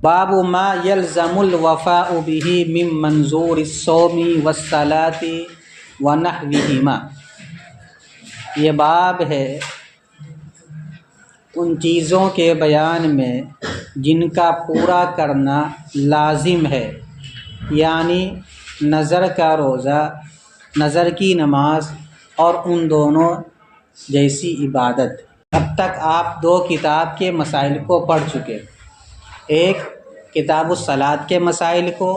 باب ما یلزم الوفاء به من منظور الصوم والصلاة ونحوہما، یہ باب ہے ان چیزوں کے بیان میں جن کا پورا کرنا لازم ہے، یعنی نظر کا روزہ، نظر کی نماز اور ان دونوں جیسی عبادت۔ اب تک آپ دو کتاب کے مسائل کو پڑھ چکے، ایک کتاب الصلاۃ کے مسائل کو،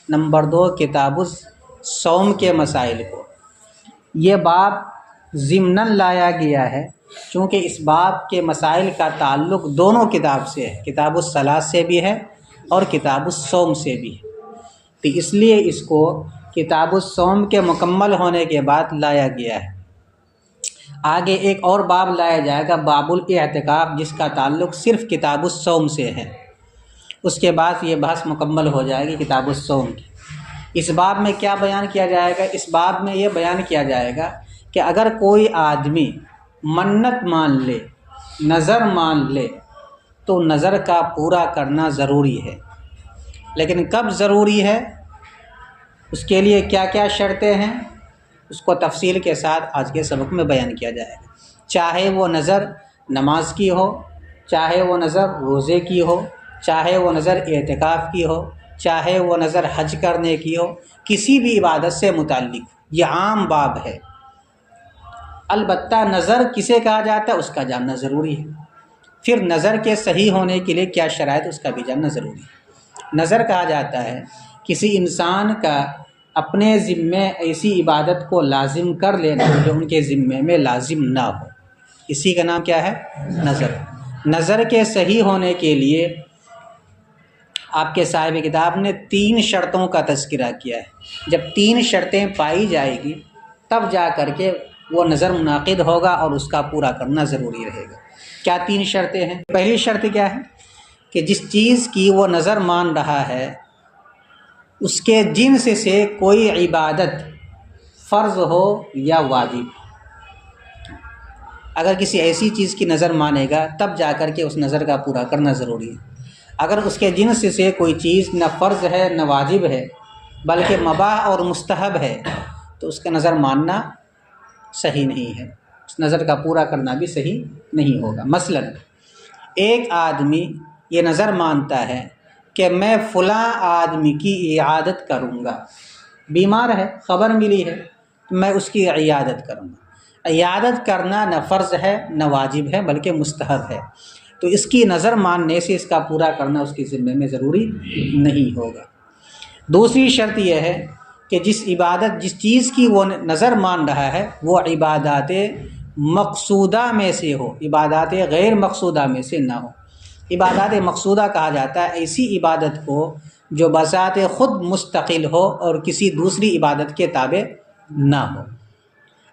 نمبر دو کتاب الصوم کے مسائل کو۔ یہ باب ضمناً لایا گیا ہے چونکہ اس باب کے مسائل کا تعلق دونوں کتاب سے ہے، کتاب الصلاۃ سے بھی ہے اور کتاب الصوم سے بھی ہے، تو اس لیے اس کو کتاب الصوم کے مکمل ہونے کے بعد لایا گیا ہے۔ آگے ایک اور باب لایا جائے گا، باب الاعتکاف، جس کا تعلق صرف کتاب الصوم سے ہے، اس کے بعد یہ بحث مکمل ہو جائے گی کتاب الصوم کی۔ اس باب میں کیا بیان کیا جائے گا؟ اس باب میں یہ بیان کیا جائے گا کہ اگر کوئی آدمی منت مان لے، نظر مان لے، تو نظر کا پورا کرنا ضروری ہے، لیکن کب ضروری ہے، اس کے لیے کیا کیا شرطیں ہیں، اس کو تفصیل کے ساتھ آج کے سبق میں بیان کیا جائے گا۔ چاہے وہ نظر نماز کی ہو، چاہے وہ نظر روزے کی ہو، چاہے وہ نظر اعتکاف کی ہو، چاہے وہ نظر حج کرنے کی ہو، کسی بھی عبادت سے متعلق یہ عام باب ہے۔ البتہ نظر کسے کہا جاتا ہے اس کا جاننا ضروری ہے، پھر نظر کے صحیح ہونے کے لیے کیا شرائط اس کا بھی جاننا ضروری ہے۔ نظر کہا جاتا ہے کسی انسان کا اپنے ذمے ایسی عبادت کو لازم کر لینا جو ان کے ذمے میں لازم نہ ہو، اسی کا نام کیا ہے؟ نظر۔ نظر کے صحیح ہونے کے لیے آپ کے صاحب کتاب نے 3 شرطوں کا تذکرہ کیا ہے۔ جب 3 شرطیں پائی جائے گی تب جا کر کے وہ نظر منعقد ہوگا اور اس کا پورا کرنا ضروری رہے گا۔ کیا 3 شرطیں ہیں؟ پہلی شرط کیا ہے کہ جس چیز کی وہ نظر مان رہا ہے اس کے جنس سے کوئی عبادت فرض ہو یا واجب۔ اگر کسی ایسی چیز کی نظر مانے گا تب جا کر کے اس نظر کا پورا کرنا ضروری ہے۔ اگر اس کے جنس سے کوئی چیز نہ فرض ہے نہ واجب ہے بلکہ مباح اور مستحب ہے تو اس کا نظر ماننا صحیح نہیں ہے، اس نظر کا پورا کرنا بھی صحیح نہیں ہوگا۔ مثلا ایک آدمی یہ نظر مانتا ہے کہ میں فلاں آدمی کی عیادت کروں گا، بیمار ہے، خبر ملی ہے، میں اس کی عیادت کروں گا۔ عیادت کرنا نہ فرض ہے نہ واجب ہے بلکہ مستحب ہے، تو اس کی نظر ماننے سے اس کا پورا کرنا اس کے ذمے میں ضروری نہیں ہوگا۔ دوسری شرط یہ ہے کہ جس چیز کی وہ نظر مان رہا ہے وہ عبادات مقصودہ میں سے ہو، عبادات غیر مقصودہ میں سے نہ ہو۔ عبادات مقصودہ کہا جاتا ہے ایسی عبادت کو جو بذات خود مستقل ہو اور کسی دوسری عبادت کے تابع نہ ہو۔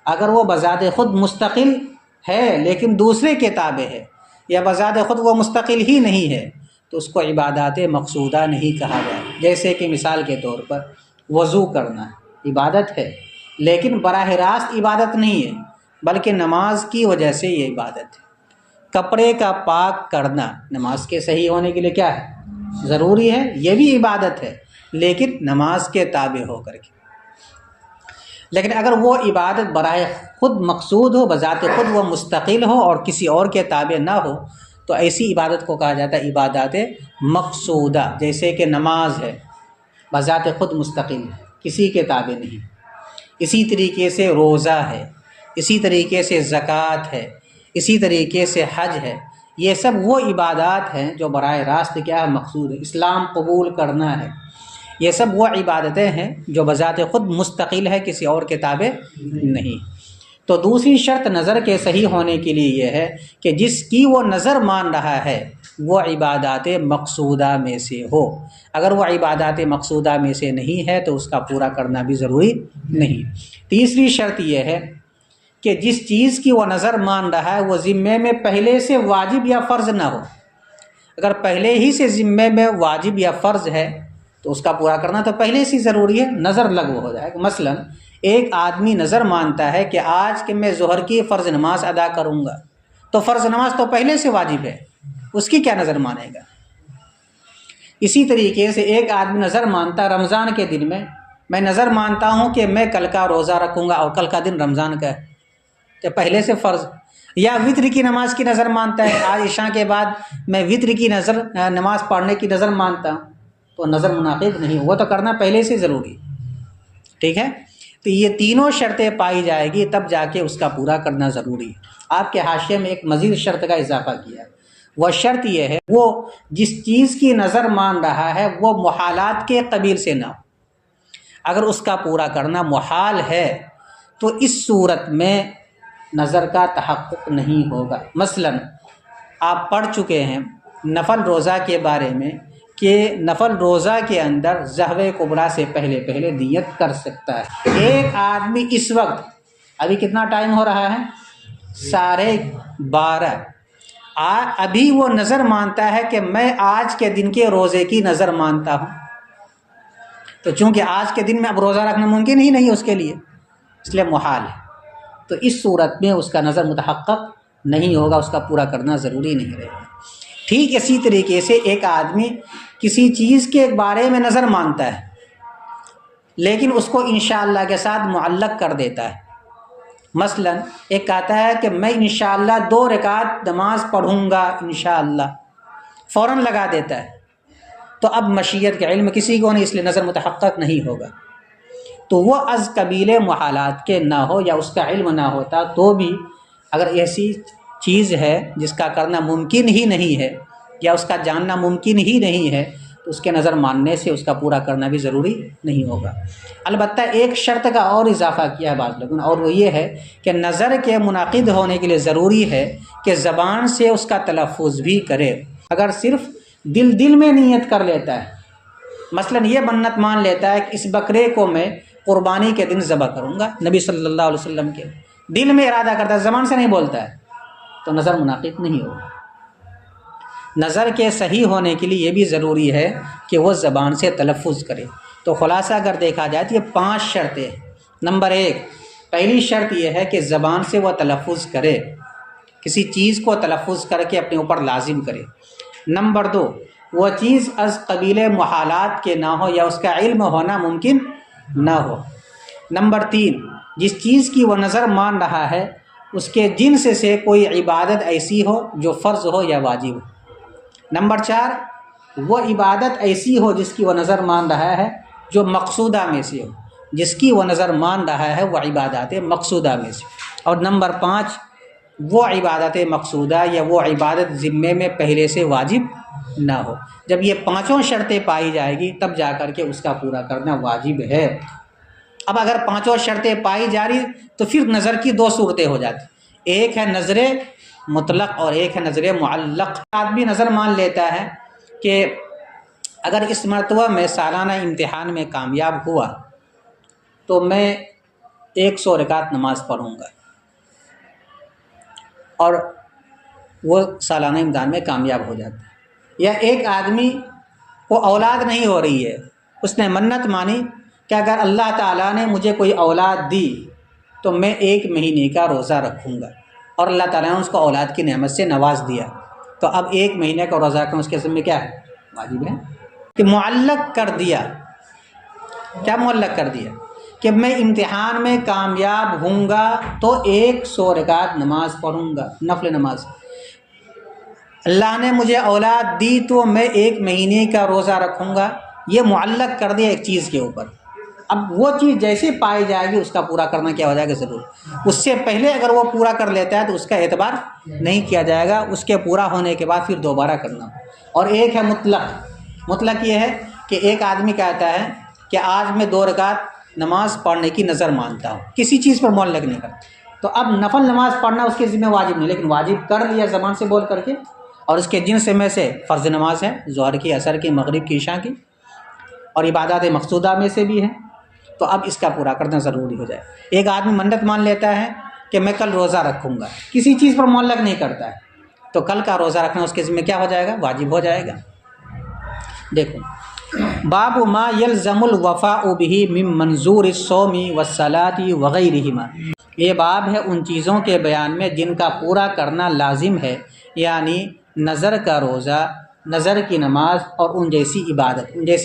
اگر وہ بذات خود مستقل ہے لیکن دوسرے کے تابع ہے، یا بذات خود وہ مستقل ہی نہیں ہے، تو اس کو عبادات مقصودہ نہیں کہا جائے۔ جیسے کہ مثال کے طور پر وضو کرنا عبادت ہے لیکن براہ راست عبادت نہیں ہے بلکہ نماز کی وجہ سے یہ عبادت ہے۔ کپڑے کا پاک کرنا نماز کے صحیح ہونے کے لیے کیا ہے؟ ضروری ہے، یہ بھی عبادت ہے لیکن نماز کے تابع ہو کر کے۔ لیکن اگر وہ عبادت براہ خود مقصود ہو، بذات خود وہ مستقل ہو اور کسی اور کے تابع نہ ہو تو ایسی عبادت کو کہا جاتا ہے عبادات مقصودہ۔ جیسے کہ نماز ہے، بذات خود مستقل ہے، کسی کے تابع نہیں۔ اسی طریقے سے روزہ ہے، اسی طریقے سے زکوٰۃ ہے، اسی طریقے سے حج ہے۔ یہ سب وہ عبادات ہیں جو براہ راست کیا ہے؟ مقصود ہے۔ اسلام قبول کرنا ہے، یہ سب وہ عبادتیں ہیں جو بذات خود مستقل ہے، کسی اور کے تابع نہیں۔ تو دوسری شرط نظر کے صحیح ہونے کے لیے یہ ہے کہ جس کی وہ نظر مان رہا ہے وہ عبادات مقصودہ میں سے ہو۔ اگر وہ عبادات مقصودہ میں سے نہیں ہے تو اس کا پورا کرنا بھی ضروری نہیں۔ تیسری شرط یہ ہے کہ جس چیز کی وہ نظر مان رہا ہے وہ ذمے میں پہلے سے واجب یا فرض نہ ہو۔ اگر پہلے ہی سے ذمے میں واجب یا فرض ہے تو اس کا پورا کرنا تو پہلے سے ضروری ہے، نظر لغو ہو جائے گا۔ مثلا ایک آدمی نظر مانتا ہے کہ آج کہ میں ظہر کی فرض نماز ادا کروں گا، تو فرض نماز تو پہلے سے واجب ہے، اس کی کیا نظر مانے گا؟ اسی طریقے سے ایک آدمی نظر مانتا رمضان کے دن میں نظر مانتا ہوں کہ میں کل کا روزہ رکھوں گا، اور کل کا دن رمضان کا ہے تو پہلے سے فرض، یا وطر کی نماز کی نظر مانتا ہے، آج عشاء کے بعد میں وطر کی نماز پڑھنے کی نظر مانتا ہوں، تو نظر منعقد نہیں، وہ تو کرنا پہلے سے ضروری، ٹھیک ہے۔ تو یہ تینوں شرطیں پائی جائے گی تب جا کے اس کا پورا کرنا ضروری ہے۔ آپ کے حاشیے میں ایک مزید شرط کا اضافہ کیا ہے، وہ شرط یہ ہے وہ جس چیز کی نظر مان رہا ہے وہ محالات کے قبیل سے نہ ہو۔ اگر اس کا پورا کرنا محال ہے تو اس صورت میں نظر کا تحقق نہیں ہوگا۔ مثلا آپ پڑھ چکے ہیں نفل روزہ کے بارے میں کہ نفل روزہ کے اندر ظہر کبریٰ سے پہلے نیت کر سکتا ہے۔ ایک آدمی اس وقت، ابھی کتنا ٹائم ہو رہا ہے؟ 12:30، ابھی وہ نظر مانتا ہے کہ میں آج کے دن کے روزے کی نظر مانتا ہوں، تو چونکہ آج کے دن میں اب روزہ رکھنا ممکن ہی نہیں اس کے لیے، اس لیے محال ہے، تو اس صورت میں اس کا نظر متحقق نہیں ہوگا، اس کا پورا کرنا ضروری نہیں رہے گا۔ ٹھیک اسی طریقے سے ایک آدمی کسی چیز کے بارے میں نظر مانتا ہے لیکن اس کو انشاءاللہ کے ساتھ معلق کر دیتا ہے۔ مثلا ایک کہتا ہے کہ میں انشاءاللہ 2 رکعت نماز پڑھوں گا انشاءاللہ، فوراً لگا دیتا ہے، تو اب مشیت کے علم کسی کو نہیں، اس لیے نظر متحقق نہیں ہوگا۔ تو وہ از قبیل محالات کے نہ ہو یا اس کا علم نہ ہوتا تو بھی اگر ایسی چیز ہے جس کا کرنا ممکن ہی نہیں ہے یا اس کا جاننا ممکن ہی نہیں ہے تو اس کے نظر ماننے سے اس کا پورا کرنا بھی ضروری نہیں ہوگا۔ البتہ ایک شرط کا اور اضافہ کیا ہے بعض لوگوں نے، اور وہ یہ ہے کہ نظر کے منعقد ہونے کے لیے ضروری ہے کہ زبان سے اس کا تلفظ بھی کرے۔ اگر صرف دل میں نیت کر لیتا ہے، مثلا یہ منت مان لیتا ہے کہ اس بکرے کو میں قربانی کے دن ذبح کروں گا نبی صلی اللہ علیہ وسلم کے، دل میں ارادہ کرتا ہے، زبان سے نہیں بولتا ہے، تو نظر منعقد نہیں ہوگا۔ نظر کے صحیح ہونے کے لیے یہ بھی ضروری ہے کہ وہ زبان سے تلفظ کرے۔ تو خلاصہ اگر دیکھا جائے تو یہ 5 شرطیں ہیں۔ نمبر 1، پہلی شرط یہ ہے کہ زبان سے وہ تلفظ کرے، کسی چیز کو تلفظ کر کے اپنے اوپر لازم کرے۔ نمبر 2، وہ چیز از قبیل محالات کے نہ ہو یا اس کا علم ہونا ممکن نہ ہو۔ نمبر 3، جس چیز کی وہ نظر مان رہا ہے اس کے جنس سے کوئی عبادت ایسی ہو جو فرض ہو یا واجب ہو۔ نمبر 4، وہ عبادت ایسی ہو جس کی وہ نظر مان رہا ہے جو مقصودہ میں سے ہو، جس کی وہ نظر مان رہا ہے وہ عبادات مقصودہ میں سے۔ اور نمبر 5، وہ عبادت مقصودہ یا وہ عبادت ذمے میں پہلے سے واجب نہ ہو۔ جب یہ 5 شرطیں پائی جائے گی تب جا کر کے اس کا پورا کرنا واجب ہے۔ اب اگر 5 شرطیں پائی جا رہی تو پھر نظر کی 2 صورتیں ہو جاتی، ایک ہے نظر مطلق اور ایک ہے نظر معلق۔ آدمی نظر مان لیتا ہے کہ اگر اس مرتبہ میں سالانہ امتحان میں کامیاب ہوا تو میں 100 رکعت نماز پڑھوں گا، اور وہ سالانہ امتحان میں کامیاب ہو جاتا ہے۔ یا ایک آدمی کو اولاد نہیں ہو رہی ہے، اس نے منت مانی کہ اگر اللہ تعالیٰ نے مجھے کوئی اولاد دی تو میں 1 مہینے کا روزہ رکھوں گا، اور اللہ تعالیٰ نے اس کو اولاد کی نعمت سے نواز دیا، تو اب 1 مہینے کا روزہ رکھنا اس کے ذمہ کیا ہے؟ واجب ہے۔ کہ معلق کر دیا، کیا معلق کر دیا کہ میں امتحان میں کامیاب ہوں گا تو 100 رکعت نماز پڑھوں گا، نفل نماز۔ اللہ نے مجھے اولاد دی تو میں 1 مہینے کا روزہ رکھوں گا، یہ معلق کر دیا ایک چیز کے اوپر۔ اب وہ چیز جیسے پائی جائے گی اس کا پورا کرنا کیا ہو جائے گا ضرور۔ اس سے پہلے اگر وہ پورا کر لیتا ہے تو اس کا اعتبار نہیں کیا جائے گا، اس کے پورا ہونے کے بعد پھر دوبارہ کرنا۔ اور ایک ہے مطلق۔ مطلق یہ ہے کہ ایک آدمی کہتا ہے کہ آج میں 2 رکعت نماز پڑھنے کی نظر مانتا ہوں، کسی چیز پر معلق نہیں کرتا، تو اب نفل نماز پڑھنا اس کے ذمہ واجب نہیں، لیکن واجب کر لیا زبان سے بول کر کے، اور اس کے جنس میں سے فرض نماز ہے، ظہر کی، عصر کی، مغرب کی، عشاء کی، اور عبادات مقصودہ میں سے بھی ہے، تو اب اس کا پورا کرنا ضروری ہو جائے۔ ایک آدمی منت مان لیتا ہے کہ میں کل روزہ رکھوں گا، کسی چیز پر معلق نہیں کرتا ہے، تو کل کا روزہ رکھنا اس کے ذمہ کیا ہو جائے گا؟ واجب ہو جائے گا۔ دیکھو باب ما یلزم الوفاء به من منظور الصوم والصلاة وغیرہما، یہ باب ہے ان چیزوں کے بیان میں جن کا پورا کرنا لازم ہے، یعنی نظر کا روزہ نظر کی نماز اور ان جیسی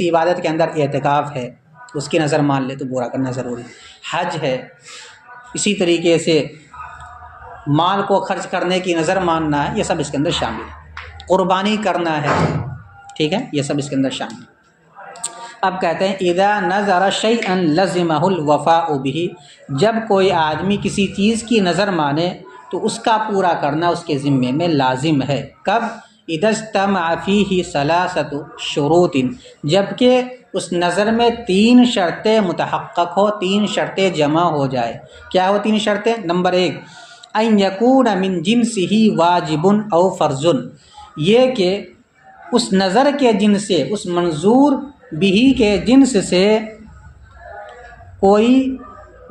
عبادت کے اندر اعتکاف ہے، اس کی نظر مان لے تو پورا کرنا ضروری ہے۔ حج ہے، اسی طریقے سے مال کو خرچ کرنے کی نظر ماننا ہے، یہ سب اس کے اندر شامل ہے۔ قربانی کرنا ہے، ٹھیک ہے، یہ سب اس کے اندر شامل ہے۔ اب کہتے ہیں اذا نظر شیئا لزمہ الوفاء بہ، جب کوئی آدمی کسی چیز کی نظر مانے تو اس کا پورا کرنا اس کے ذمے میں لازم ہے۔ کب؟ اذا اجتمع فیہ ثلاثۃ شروط، جبکہ اس نظر میں 3 شرطیں متحقق ہو، 3 شرطیں جمع ہو جائے۔ کیا ہو 3 شرطیں؟ نمبر 1 ان یکون من جنسہ واجب او فرض، یہ کہ اس نظر کے جنس سے، اس منظور بھی کے جنس سے کوئی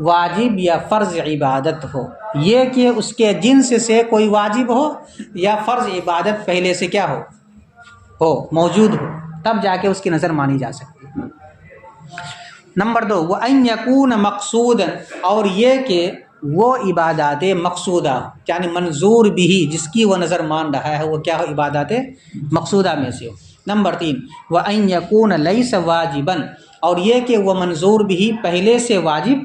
واجب یا فرض عبادت ہو، یہ کہ اس کے جنس سے کوئی واجب ہو یا فرض عبادت پہلے سے کیا ہو موجود ہو، تب جا کے اس کی نظر مانی جا سکتی ہے۔ نمبر 2 وَأَن يَكُونَ مَقْصُودًا، اور یہ کہ وہ عبادات مقصودہ یعنی منظور بھی جس کی وہ نظر مان رہا ہے وہ کیا ہو، عبادات مقصودہ میں سے ہو۔ نمبر 3 وَأَن يَكُونَ لَيْسَ وَاجِبًا، اور یہ کہ وہ منظور بھی پہلے سے واجب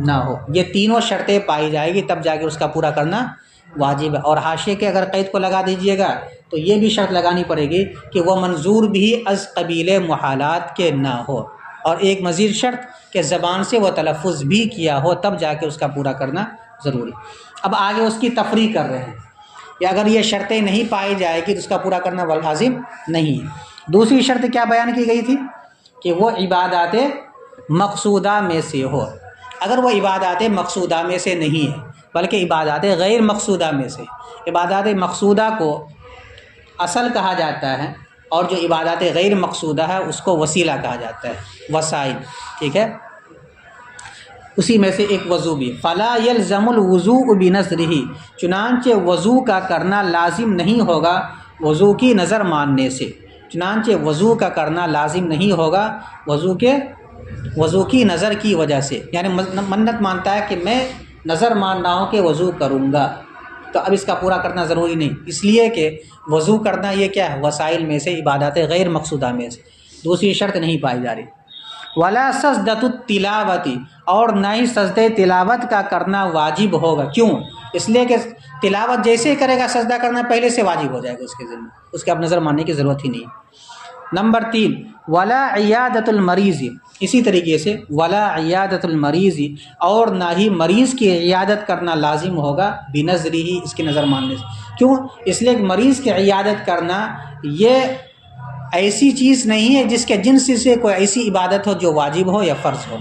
نہ ہو۔ یہ تینوں شرطیں پائی جائے گی تب جا کے اس کا پورا کرنا واجب ہے۔ اور حاشیے کے اگر قید کو لگا دیجئے گا تو یہ بھی شرط لگانی پڑے گی کہ وہ منظور بھی از قبیل محالات کے نہ ہو، اور ایک مزید شرط کہ زبان سے وہ تلفظ بھی کیا ہو، تب جا کے اس کا پورا کرنا ضروری۔ اب آگے اس کی تفریق کر رہے ہیں کہ اگر یہ شرطیں نہیں پائی جائے گی تو اس کا پورا کرنا لازم نہیں ہے۔ دوسری شرط کیا بیان کی گئی تھی کہ وہ عبادات مقصودہ میں سے ہو۔ اگر وہ عبادات مقصودہ میں سے نہیں ہے بلکہ عبادات غیر مقصودہ میں سے، عبادات مقصودہ کو اصل کہا جاتا ہے اور جو عبادات غیر مقصودہ ہے اس کو وسیلہ کہا جاتا ہے، وسائل، ٹھیک ہے، اسی میں سے ایک وضو بھی۔ فلا یلزم الوضوء بنظرہ، چنانچہ وضو کا کرنا لازم نہیں ہوگا وضو کی نظر ماننے سے، چنانچہ وضو کا کرنا لازم نہیں ہوگا وضو کی نظر کی وجہ سے، یعنی منت مانتا ہے کہ میں نظر مان رہا ہوں کہ وضو کروں گا، تو اب اس کا پورا کرنا ضروری نہیں، اس لیے کہ وضو کرنا یہ کیا ہے، وسائل میں سے، عبادات غیر مقصودہ میں سے۔ دوسری شرط نہیں پائی جا رہی۔ ولا سجدۃ التلاوت، اور نہ ہی سجدہ تلاوت کا کرنا واجب ہوگا۔ کیوں؟ اس لیے کہ تلاوت جیسے کرے گا سجدہ کرنا پہلے سے واجب ہو جائے گا اس کے ذمہ، اس کے اب نظر ماننے کی ضرورت ہی نہیں۔ نمبر 3 ولا عیادۃ المریض، اسی طریقے سے ولا عیادۃ المریض، اور نہ ہی مریض کی عیادت کرنا لازم ہوگا بنظرہ، اس کی نظر ماننے سے۔ کیوں؟ اس لیے کہ مریض کی عیادت کرنا یہ ایسی چیز نہیں ہے جس کے جنس سے کوئی ایسی عبادت ہو جو واجب ہو یا فرض ہو،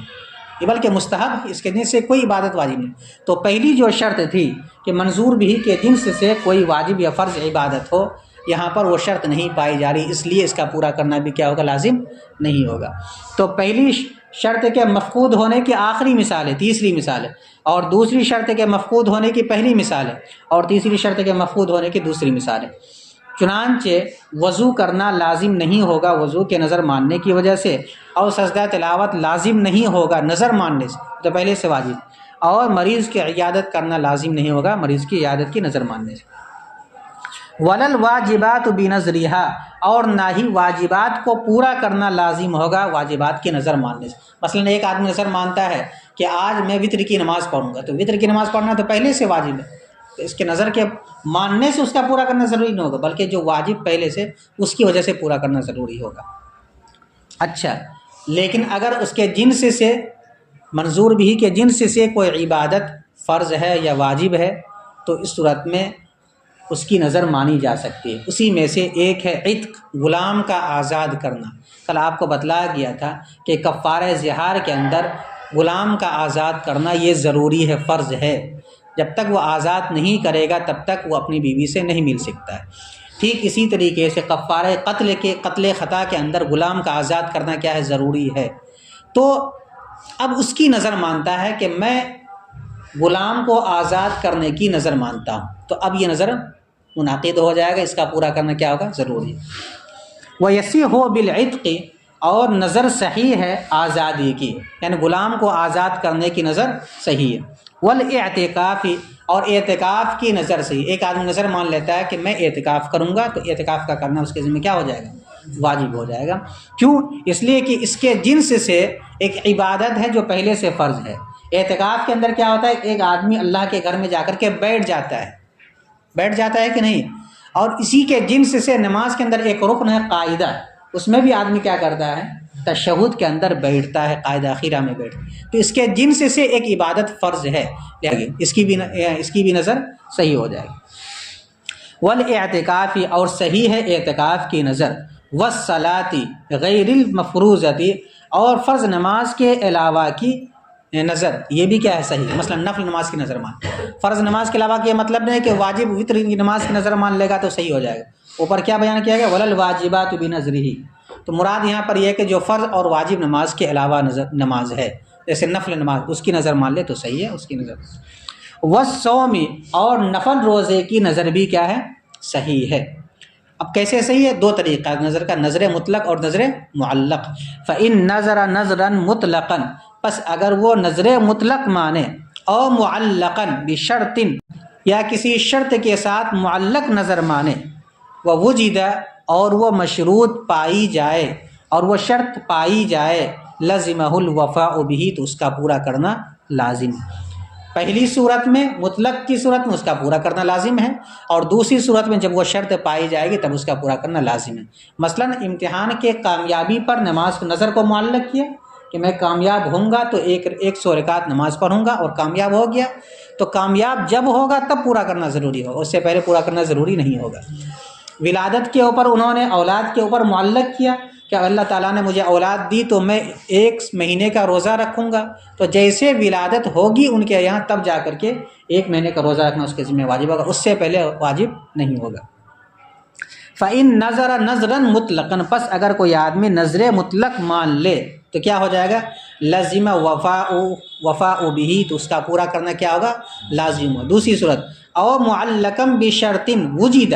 یہ بلکہ مستحب، اس کے جنس سے کوئی عبادت واجب نہیں۔ تو پہلی جو شرط تھی کہ منظور بھی کے جنس سے کوئی واجب یا فرض عبادت ہو، یہاں پر وہ شرط نہیں پائی جا رہی، اس لیے اس کا پورا کرنا بھی کیا ہوگا، لازم نہیں ہوگا۔ تو پہلی شرط کے مفقود ہونے کی آخری مثال ہے، تیسری مثال ہے، اور دوسری شرط کے مفقود ہونے کی پہلی مثال ہے، اور تیسری شرط کے مفقود ہونے کی دوسری مثال ہے۔ چنانچہ وضو کرنا لازم نہیں ہوگا وضو کے نظر ماننے کی وجہ سے، اور سجدہ تلاوت لازم نہیں ہوگا نظر ماننے سے، تو پہلے سے واجب، اور مریض کی عیادت کرنا لازم نہیں ہوگا مریض کی عیادت کی نظر ماننے سے۔ ولل واجبات بنظرہا، اور نہ ہی واجبات کو پورا کرنا لازم ہوگا واجبات کی نظر ماننے سے۔ مثلا ایک آدمی نظر مانتا ہے کہ آج میں وتر کی نماز پڑھوں گا، تو وتر کی نماز پڑھنا تو پہلے سے واجب ہے، تو اس کے نظر کے ماننے سے اس کا پورا کرنا ضروری نہیں ہوگا، بلکہ جو واجب پہلے سے اس کی وجہ سے پورا کرنا ضروری ہوگا۔ اچھا، لیکن اگر اس کے جنس سے، منظور بھی کے جنس سے کوئی عبادت فرض ہے یا واجب ہے تو اس صورت میں اس کی نظر مانی جا سکتی ہے۔ اسی میں سے ایک ہے عتق، غلام کا آزاد کرنا۔ کل آپ کو بتلایا گیا تھا کہ کفارہ ظہار کے اندر غلام کا آزاد کرنا یہ ضروری ہے، فرض ہے، جب تک وہ آزاد نہیں کرے گا تب تک وہ اپنی بیوی سے نہیں مل سکتا ہے۔ ٹھیک اسی طریقے سے کفارہ قتل خطا کے اندر غلام کا آزاد کرنا کیا ہے، ضروری ہے۔ تو اب اس کی نظر مانتا ہے کہ میں غلام کو آزاد کرنے کی نظر مانتا ہوں، تو اب یہ نظر منعقد ہو جائے گا، اس کا پورا کرنا کیا ہوگا، ضروری۔ وَيَصِحُ بِالْعِتْقِ، اور نظر صحیح ہے آزادی کی، یعنی غلام کو آزاد کرنے کی نظر صحیح ہے۔ والاعتکاف، اور اعتکاف کی نظر سے ایک آدمی نظر مان لیتا ہے کہ میں اعتکاف کروں گا، تو اعتکاف کا کرنا اس کے ذمہ کیا ہو جائے گا؟ واجب ہو جائے گا۔ کیوں؟ اس لیے کہ اس کے جنس سے ایک عبادت ہے جو پہلے سے فرض ہے۔ اعتکاف کے اندر کیا ہوتا ہے؟ ایک آدمی اللہ کے گھر میں جا کر کے بیٹھ جاتا ہے کہ نہیں؟ اور اسی کے جنس سے نماز کے اندر ایک رکن ہے قاعدہ، اس میں بھی آدمی کیا کرتا ہے؟ تشہد کے اندر بیٹھتا ہے، قاعدہ اخیرہ میں بیٹھتا ہے، تو اس کے جنس سے ایک عبادت فرض ہے، اس کی بھی نظر صحیح ہو جائے گی۔ والاعتکاف، اور صحیح ہے اعتکاف کی نظر، والصلاۃ غیر المفروضۃ، اور فرض نماز کے علاوہ کی نظر، یہ بھی کیا ہے صحیح، مثلا نفل نماز کی نظر مان، فرض نماز کے علاوہ کا یہ مطلب نہیں کہ واجب وتر کی نماز کی نظر مان لے گا تو صحیح ہو جائے گا۔ اوپر کیا بیان کیا گیا؟ وللواجبات بنظرہ، تو مراد یہاں پر یہ ہے کہ جو فرض اور واجب نماز کے علاوہ نماز ہے، جیسے نفل نماز، اس کی نظر مان لے تو صحیح ہے اس کی نظر۔ والصوم، اور نفل روزے کی نظر بھی کیا ہے؟ صحیح ہے۔ اب کیسے صحیح ہے؟ دو طریقہ نظر کا، نظر مطلق اور نظر معلق۔ فإن نظر نظرا مطلقا، پس اگر وہ نظر مطلق مانے، او معلقا بشرط، یا کسی شرط کے ساتھ معلق نظر مانے، ووجد، اور وہ مشروط پائی جائے، اور وہ شرط پائی جائے، لزمہ الوفاء بہ، تو اس کا پورا کرنا لازم ہے۔ پہلی صورت میں، مطلق کی صورت میں اس کا پورا کرنا لازم ہے، اور دوسری صورت میں جب وہ شرط پائی جائے گی تب اس کا پورا کرنا لازم ہے۔ مثلا امتحان کے کامیابی پر نماز نظر کو معلق کیا کہ میں کامیاب ہوں گا تو 100 رکعت نماز پڑھوں گا، اور کامیاب ہو گیا، تو کامیاب جب ہوگا تب پورا کرنا ضروری ہوگا، اس سے پہلے پورا کرنا ضروری نہیں ہوگا۔ ولادت کے اوپر انہوں نے اولاد کے اوپر معلق کیا کہ اللہ تعالیٰ نے مجھے اولاد دی تو میں 1 مہینے کا روزہ رکھوں گا، تو جیسے ولادت ہوگی ان کے یہاں تب جا کر کے 1 مہینے کا روزہ رکھنا اس کے ذمہ واجب ہوگا، اس سے پہلے واجب نہیں ہوگا۔ فَإِن نَظَرَ نَظْرًا مُطْلَقًا، پس اگر کوئی آدمی نظر مطلق مان لے تو کیا ہو جائے گا؟ لازم وفاء بہ، تو اس کا پورا کرنا کیا ہوگا؟ لازم ہو۔ دوسری صورت، او معلقا بشرط وجد،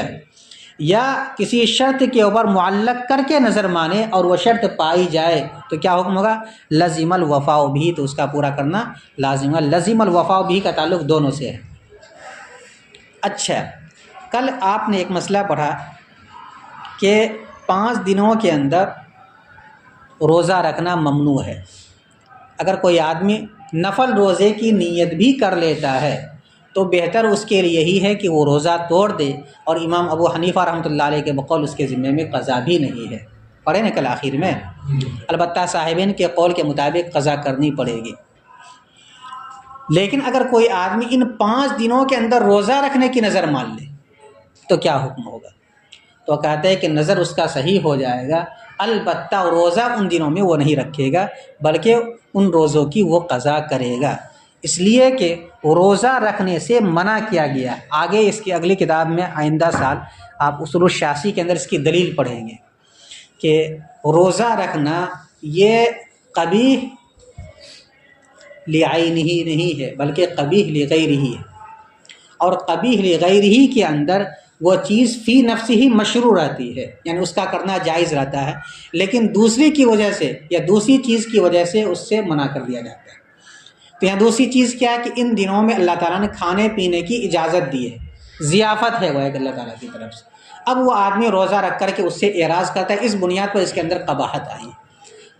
یا کسی شرط کے اوپر معلق کر کے نظر مانے اور وہ شرط پائی جائے تو کیا حکم ہوگا؟ لزم الوفاء بہ، تو اس کا پورا کرنا لازم ہے۔ لزم الوفاء بہ کا تعلق دونوں سے ہے۔ اچھا، کل آپ نے ایک مسئلہ پڑھا کہ 5 دنوں کے اندر روزہ رکھنا ممنوع ہے۔ اگر کوئی آدمی نفل روزے کی نیت بھی کر لیتا ہے تو بہتر اس کے لیے یہی ہے کہ وہ روزہ توڑ دے، اور امام ابو حنیفہ رحمۃ اللہ علیہ کے بقول اس کے ذمے میں قضا بھی نہیں ہے۔ پڑھے نا کل آخر میں، البتہ صاحبین کے قول کے مطابق قضا کرنی پڑے گی۔ لیکن اگر کوئی آدمی ان 5 دنوں کے اندر روزہ رکھنے کی نظر مان لے تو کیا حکم ہوگا؟ تو کہتے ہیں کہ نظر اس کا صحیح ہو جائے گا، البتہ روزہ ان دنوں میں وہ نہیں رکھے گا بلکہ ان روزوں کی وہ قضا کرے گا، اس لیے کہ روزہ رکھنے سے منع کیا گیا۔ آگے اس کی اگلی کتاب میں آئندہ سال آپ اصول الشاسی کے اندر اس کی دلیل پڑھیں گے کہ روزہ رکھنا یہ قبیح لعینہ نہیں ہے بلکہ قبیح لغیرہ ہے، اور قبیح لغیرہ کے اندر وہ چیز فی نفسی ہی مشروع رہتی ہے، یعنی اس کا کرنا جائز رہتا ہے، لیکن دوسری کی وجہ سے یا دوسری چیز کی وجہ سے اس سے منع کر دیا جاتا ہے۔ تو یہاں دوسری چیز کیا ہے کہ ان دنوں میں اللہ تعالیٰ نے کھانے پینے کی اجازت دی ہے، ضیافت ہے وہ ایک اللہ تعالیٰ کی طرف سے۔ اب وہ آدمی روزہ رکھ کر کے اس سے اعراض کرتا ہے، اس بنیاد پر اس کے اندر قباحت آئی،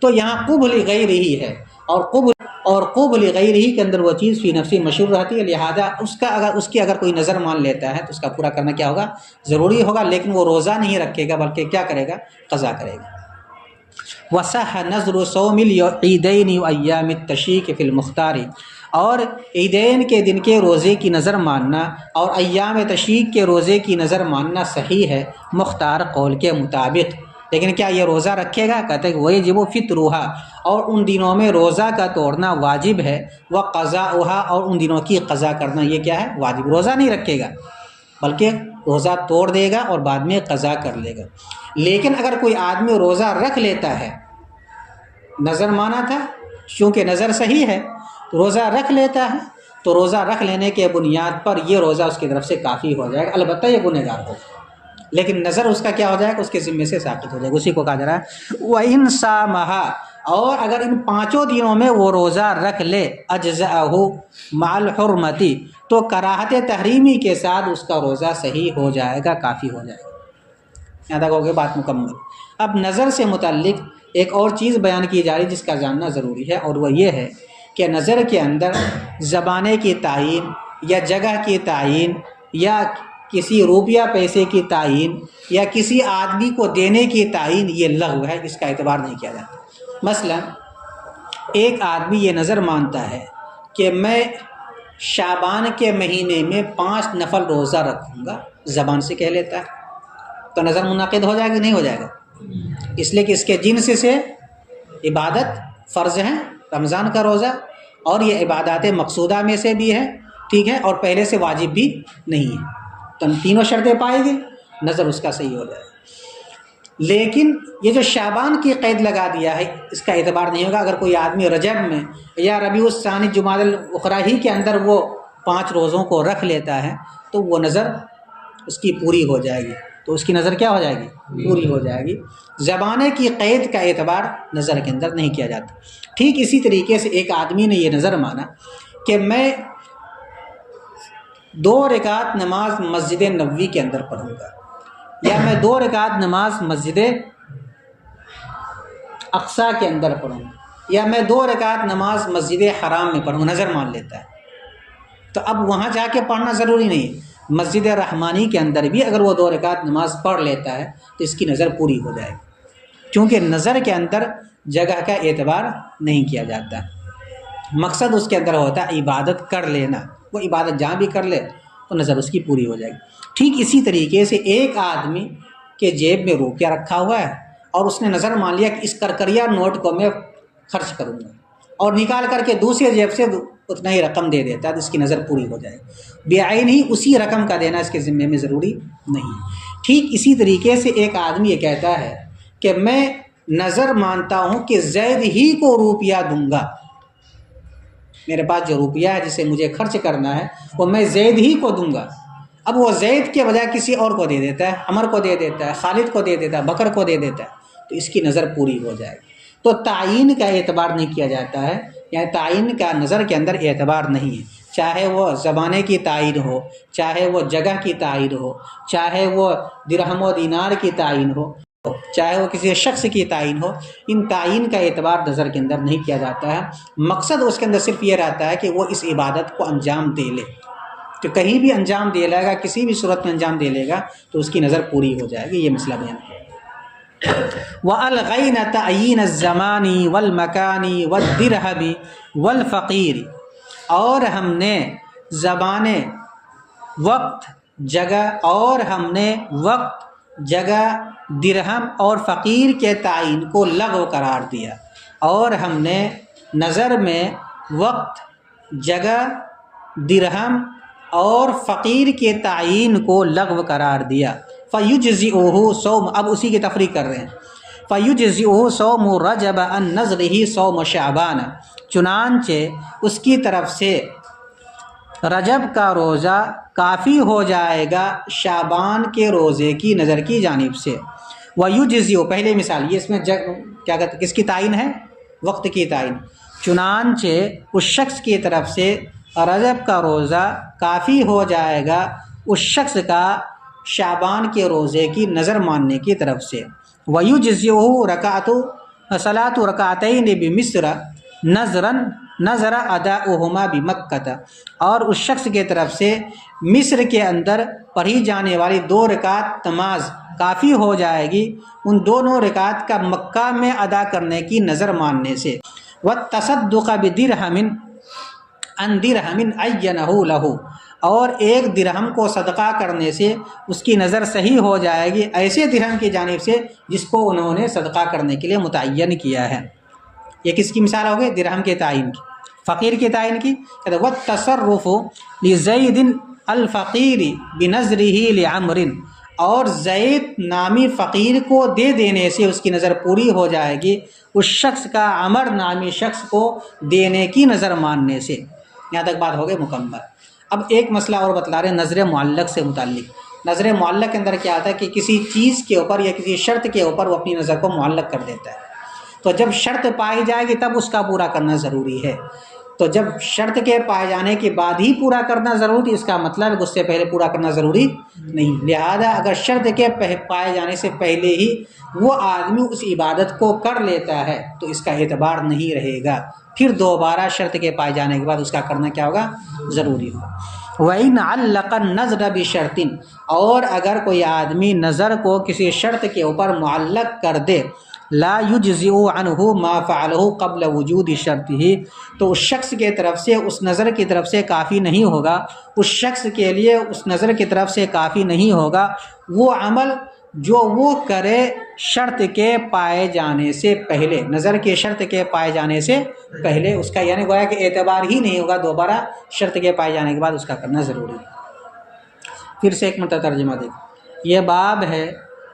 تو یہاں قبح لغیرہ ہے، اور قبح لغیرہ کے اندر وہ چیز فی نفسی مشروع رہتی ہے، لہذا اس کی اگر کوئی نظر مان لیتا ہے تو اس کا پورا کرنا کیا ہوگا؟ ضروری ہوگا، لیکن وہ روزہ نہیں رکھے گا بلکہ کیا کرے گا؟ قضا کرے گا۔ وصح نظر صوم العیدین وایام التشریق فی المختار، اور عیدین کے دن کے روزے کی نظر ماننا اور ایام تشریق کے روزے کی نظر ماننا صحیح ہے مختار قول کے مطابق۔ لیکن کیا یہ روزہ رکھے گا؟ کہتے ہیں ویجب فطرھا، اور ان دنوں میں روزہ کا توڑنا واجب ہے، وقضاؤھا، اور ان دنوں کی قضا کرنا یہ کیا ہے؟ واجب۔ روزہ نہیں رکھے گا بلکہ روزہ توڑ دے گا اور بعد میں قضا کر لے گا۔ لیکن اگر کوئی آدمی روزہ رکھ لیتا ہے، نظر مانا تھا، چونکہ نظر صحیح ہے، روزہ رکھ لیتا ہے تو روزہ رکھ لینے کے بنیاد پر یہ روزہ اس کی طرف سے کافی ہو جائے گا، البتہ یہ گنہگار ہوگا، لیکن نظر اس کا کیا ہو جائے گا؟ اس کے ذمے سے ساقط ہو جائے گا۔ اسی کو کہا جا رہا ہے وَإِن صَامَهَا، اور اگر ان 5 دنوں میں وہ روزہ رکھ لے اجزأہ مع الحرمتی تو کراہت تحریمی کے ساتھ اس کا روزہ صحیح ہو جائے گا، کافی ہو جائے گا۔ یہاں تک ہو گئی بات مکمل۔ اب نظر سے متعلق ایک اور چیز بیان کی جا رہی جس کا جاننا ضروری ہے، اور وہ یہ ہے کہ نظر کے اندر زمانے کی تعین یا جگہ کی تعین یا کسی روپیہ پیسے کی تعین یا کسی آدمی کو دینے کی تعین یہ لغو ہے، اس کا اعتبار نہیں کیا جاتا۔ مثلا ایک آدمی یہ نظر مانتا ہے کہ میں شعبان کے مہینے میں 5 نفل روزہ رکھوں گا، زبان سے کہہ لیتا ہے، تو نظر منعقد ہو جائے گا نہیں ہو جائے گا؟ اس لیے کہ اس کے جنس سے عبادت فرض ہیں، رمضان کا روزہ، اور یہ عبادات مقصودہ میں سے بھی ہے، ٹھیک ہے، اور پہلے سے واجب بھی نہیں ہے، تو تینوں شرطیں پائے گی، نظر اس کا صحیح ہو جائے گا۔ لیکن یہ جو شعبان کی قید لگا دیا ہے اس کا اعتبار نہیں ہوگا۔ اگر کوئی آدمی رجب میں یا ربیع الثانی جمادی الاخری ہی کے اندر وہ 5 روزوں کو رکھ لیتا ہے تو وہ نظر اس کی پوری ہو جائے گی، تو اس کی نظر کیا ہو جائے گی؟ پوری ہو جائے گی۔ زبانے کی قید کا اعتبار نظر کے اندر نہیں کیا جاتا۔ ٹھیک اسی طریقے سے ایک آدمی نے یہ نظر مانا کہ میں 2 رکعت نماز مسجد نبوی کے اندر پڑھوں گا، یا میں 2 رکعت نماز مسجد اقصیٰ کے اندر پڑھوں گا، یا میں 2 رکعت نماز مسجد حرام میں پڑھوں گا، نظر مان لیتا ہے۔ تو اب وہاں جا کے پڑھنا ضروری نہیں، مسجد رحمانی کے اندر بھی اگر وہ 2 رکعت نماز پڑھ لیتا ہے تو اس کی نظر پوری ہو جائے گی، کیونکہ نظر کے اندر جگہ کا اعتبار نہیں کیا جاتا۔ مقصد اس کے اندر ہوتا ہے عبادت کر لینا، وہ عبادت جہاں بھی کر لے تو نظر اس کی پوری ہو جائے گی۔ ٹھیک اسی طریقے سے ایک آدمی کے جیب میں روپیہ رکھا ہوا ہے اور اس نے نظر مان لیا کہ اس کرکریا نوٹ کو میں خرچ کروں گا، اور نکال کر کے دوسری جیب سے اتنا ہی رقم دے دیتا ہے تو اس کی نظر پوری ہو جائے گی۔ بعین ہی اسی رقم کا دینا اس کے ذمے میں ضروری نہیں۔ ٹھیک اسی طریقے سے ایک آدمی یہ کہتا ہے کہ میں نظر مانتا ہوں کہ زید ہی کو روپیہ دوں گا، میرے پاس جو روپیہ ہے جسے مجھے خرچ کرنا ہے وہ میں زید ہی کو دوں گا۔ اب وہ زید کے بجائے کسی اور کو دے دیتا ہے، عمر کو دے دیتا ہے، خالد کو دے دیتا ہے، بکر کو دے دیتا ہے، تو اس کی نظر پوری ہو جائے گی۔ تو تعین کا اعتبار نہیں کیا جاتا ہے، یعنی تعین کا نظر کے اندر اعتبار نہیں ہے، چاہے وہ زمانے کی تعین ہو، چاہے وہ جگہ کی تعین ہو، چاہے وہ درہم و دینار کی تعین ہو، چاہے وہ کسی شخص کی تعین ہو، ان تعین کا اعتبار نظر کے اندر نہیں کیا جاتا ہے۔ مقصد اس کے اندر صرف یہ رہتا ہے کہ وہ اس عبادت کو انجام دے لے، تو کہیں بھی انجام دے لے گا، کسی بھی صورت میں انجام دے لے گا تو اس کی نظر پوری ہو جائے گی۔ یہ مسئلہ بیان ہے۔ وَأَلْغَيْنَ تَعْيِينَ الزَّمَانِ وَالْمَكَانِ وَالدِّرْهَمِ وَالْفَقِيرِ، اور ہم نے زبان، وقت، جگہ، اور ہم نے وقت، جگہ، درہم اور فقیر کے تعین کو لغو قرار دیا، اور ہم نے نظر میں وقت، جگہ، درہم اور فقیر کے تعین کو لغو قرار دیا۔ فَيُجْزِئُهُ صوم، اب اسی کی تفریق کر رہے ہیں، فَيُجْزِئُهُ صوم رجب عن نظرہ صوم شعبان، چنانچہ اس کی طرف سے رجب کا روزہ کافی ہو جائے گا شعبان کے روزے کی نظر کی جانب سے۔ وَيُجْزِئُ، پہلے مثال، یہ اس میں کیا کہتے ہیں، کس کی تعین ہے؟ وقت کی تعین۔ چنانچہ اس شخص کی طرف سے رجب کا روزہ کافی ہو جائے گا اس شخص کا شعبان کے روزے کی نظر ماننے کی طرف سے۔ وَيُجْزِئُهُ صلاۃ رکعتین بمصر نظر اداؤہما بمکہ، اور اس شخص کے طرف سے مصر کے اندر پڑھی جانے والی 2 رکعت نماز کافی ہو جائے گی ان دونوں رکعت کا مکہ میں ادا کرنے کی نظر ماننے سے۔ وَالتَّصَدُّقَ بِدِرْهَمٍ عَنْ دِرْهَمٍ عَيَّنَهُ لَهُ، اور 1 درہم کو صدقہ کرنے سے اس کی نظر صحیح ہو جائے گی ایسے درہم کی جانب سے جس کو انہوں نے صدقہ کرنے کے لیے متعین کیا ہے۔ یہ کس کی مثال ہوگی؟ درہم کے تعین کی، فقیر کے تعین کی۔ وَالتَّصَرُّفُ لِزَيْدٍ الْفَقِيرِ بِنَظْرِهِ لِعَمْرٍ، اور زید نامی فقیر کو دے دینے سے اس کی نظر پوری ہو جائے گی اس شخص کا عمر نامی شخص کو دینے کی نظر ماننے سے۔ یہاں تک بات ہو گئی مکمل۔ اب ایک مسئلہ اور بتلا رہے ہیں نظر معلق سے متعلق۔ نظر معلق کے اندر کیا آتا ہے کہ کسی چیز کے اوپر یا کسی شرط کے اوپر وہ اپنی نظر کو معلق کر دیتا ہے۔ تو جب شرط پائی جائے گی تب اس کا پورا کرنا ضروری ہے۔ تو جب شرط کے پائے جانے کے بعد ہی پورا کرنا ضروری، اس کا مطلب ہے کہ اس سے پہلے پورا کرنا ضروری نہیں۔ لہذا اگر شرط کے پائے جانے سے پہلے ہی وہ آدمی اس عبادت کو کر لیتا ہے تو اس کا اعتبار نہیں رہے گا، پھر دوبارہ شرط کے پائے جانے کے بعد اس کا کرنا کیا ہوگا؟ ضروری ہوگا۔ وَإِنْ عَلَّقَ النَّذْرَ بِشَرْطٍ، اور اگر کوئی آدمی نظر کو کسی شرط کے اوپر معلق کر دے، لا یجزئ عنہ ما فعلہ قبل وجود شرطہ، تو اس شخص کے طرف سے، اس نظر کی طرف سے کافی نہیں ہوگا، اس شخص کے لیے اس نظر کی طرف سے کافی نہیں ہوگا وہ عمل جو وہ کرے شرط کے پائے جانے سے پہلے، نظر کے شرط کے پائے جانے سے پہلے اس کا، یعنی گویا کہ اعتبار ہی نہیں ہوگا، دوبارہ شرط کے پائے جانے کے بعد اس کا کرنا ضروری ہے۔ پھر سے ایک مرتبہ ترجمہ دیکھیں، یہ باب ہے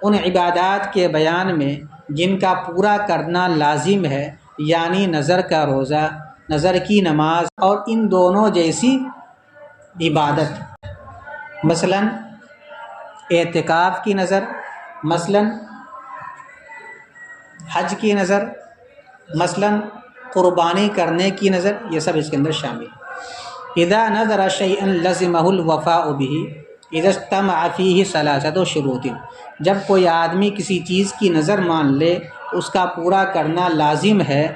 ان عبادات کے بیان میں جن کا پورا کرنا لازم ہے، یعنی نظر کا روزہ، نظر کی نماز اور ان دونوں جیسی عبادت، مثلا اعتکاف کی نظر، مثلا حج کی نظر، مثلا قربانی کرنے کی نظر، یہ سب اس کے اندر شامل ہے۔ اذا نظر شیئا لزمہ الوفاء بہ اذا اجتمع فیہ ثلاثۃ شروط، جب کوئی آدمی کسی چیز کی نظر مان لے اس کا پورا کرنا لازم ہے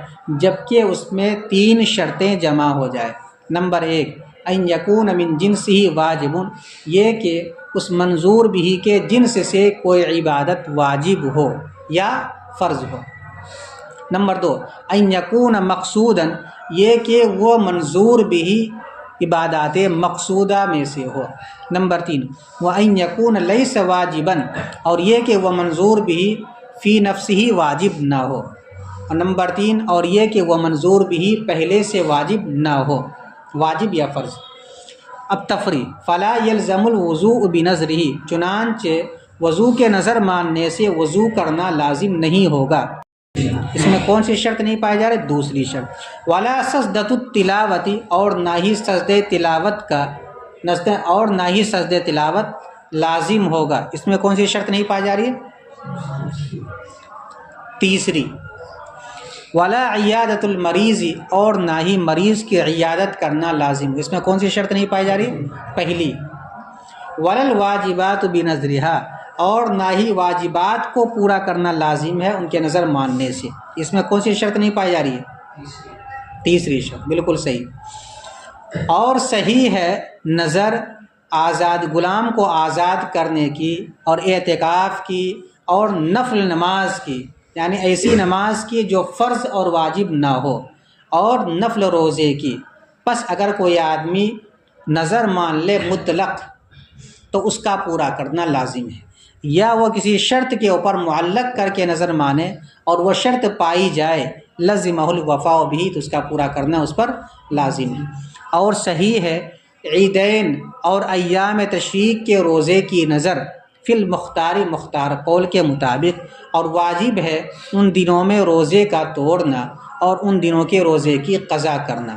جبکہ اس میں 3 شرطیں جمع ہو جائے۔ نمبر 1، ان یکون من جنسہ واجب، یہ کہ اس منظور بھی کے جنس سے کوئی عبادت واجب ہو یا فرض ہو۔ نمبر 2، ان یکون مقصودا، یہ کہ وہ منظور بھی عبادات مقصودہ میں سے ہو۔ نمبر 3، وَأَن يَكُونَ لَيْسَ وَاجِبًا، اور یہ کہ وہ منظور بھی فی نفسہ واجب نہ ہو۔ اور نمبر 3، اور یہ کہ وہ منظور بھی پہلے سے واجب نہ ہو، واجب یا فرض۔ اب تفریع، فلا یلزم الوضوء بنظرہ، چنانچہ وضو کے نظر ماننے سے وضو کرنا لازم نہیں ہوگا۔ اس میں کون سی شرط نہیں پائی جا رہی؟ دوسری شرط، ولا سجدۃ التلاوت، اور نہ ہی سجدہ تلاوت کا، اور نہ ہی سجدہ تلاوت لازم ہوگا۔ اس میں کون سی شرط نہیں پائی جا رہی ہے؟ تیسری، ولا عیادۃ المریض، اور نہ ہی مریض کی عیادت کرنا لازم ہو۔ اس میں کون سی شرط نہیں پائی جا رہی؟ پہلی، ولا الواجبات بنظرها، اور نہ ہی واجبات کو پورا کرنا لازم ہے ان کے نظر ماننے سے۔ اس میں کون سی شرط نہیں پائی جا رہی ہے؟ تیسری شرط، بالکل صحیح۔ اور صحیح ہے نظر آزاد غلام کو آزاد کرنے کی، اور اعتکاف کی، اور نفل نماز کی، یعنی ایسی نماز کی جو فرض اور واجب نہ ہو، اور نفل روزے کی۔ پس اگر کوئی آدمی نظر مان لے مطلق تو اس کا پورا کرنا لازم ہے، یا وہ کسی شرط کے اوپر معلق کر کے نظر مانے اور وہ شرط پائی جائے لزمہ الوفاء بھی، تو اس کا پورا کرنا اس پر لازم ہے۔ اور صحیح ہے عیدین اور ایام تشریق کے روزے کی نظر فی المختار، مختار قول کے مطابق، اور واجب ہے ان دنوں میں روزے کا توڑنا اور ان دنوں کے روزے کی قضا کرنا۔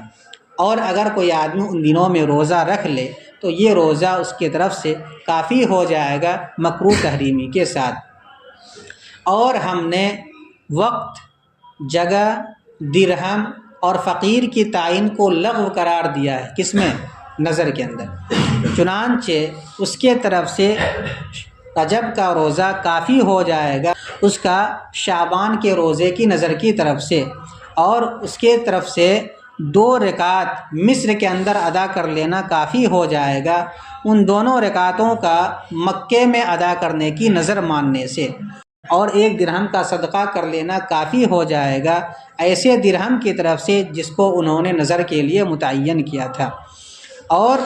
اور اگر کوئی آدمی ان دنوں میں روزہ رکھ لے تو یہ روزہ اس کی طرف سے کافی ہو جائے گا مکروہ تحریمی کے ساتھ۔ اور ہم نے وقت، جگہ، درہم اور فقیر کی تعین کو لغو قرار دیا ہے، کس میں؟ نظر کے اندر۔ چنانچہ اس کے طرف سے رجب کا روزہ کافی ہو جائے گا اس کا شعبان کے روزے کی نظر کی طرف سے، اور اس کے طرف سے 2 رکعت مصر کے اندر ادا کر لینا کافی ہو جائے گا ان دونوں رکعتوں کا مکے میں ادا کرنے کی نظر ماننے سے، اور 1 درہم کا صدقہ کر لینا کافی ہو جائے گا ایسے درہم کی طرف سے جس کو انہوں نے نظر کے لیے متعین کیا تھا، اور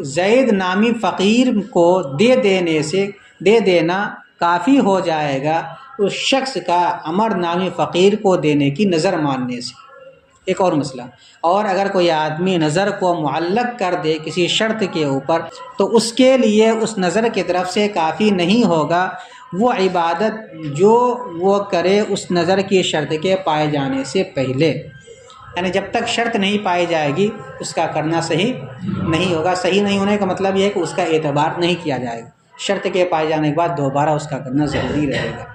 زید نامی فقیر کو دے دینا کافی ہو جائے گا اس شخص کا عمر نامی فقیر کو دینے کی نظر ماننے سے۔ ایک اور مسئلہ، اور اگر کوئی آدمی نظر کو معلق کر دے کسی شرط کے اوپر تو اس کے لیے اس نظر کی طرف سے کافی نہیں ہوگا وہ عبادت جو وہ کرے اس نظر کی شرط کے پائے جانے سے پہلے، یعنی جب تک شرط نہیں پائی جائے گی اس کا کرنا صحیح نہیں ہوگا۔ صحیح نہیں ہونے کا مطلب یہ ہے کہ اس کا اعتبار نہیں کیا جائے گا، شرط کے پائے جانے کے بعد دوبارہ اس کا کرنا ضروری رہے گا۔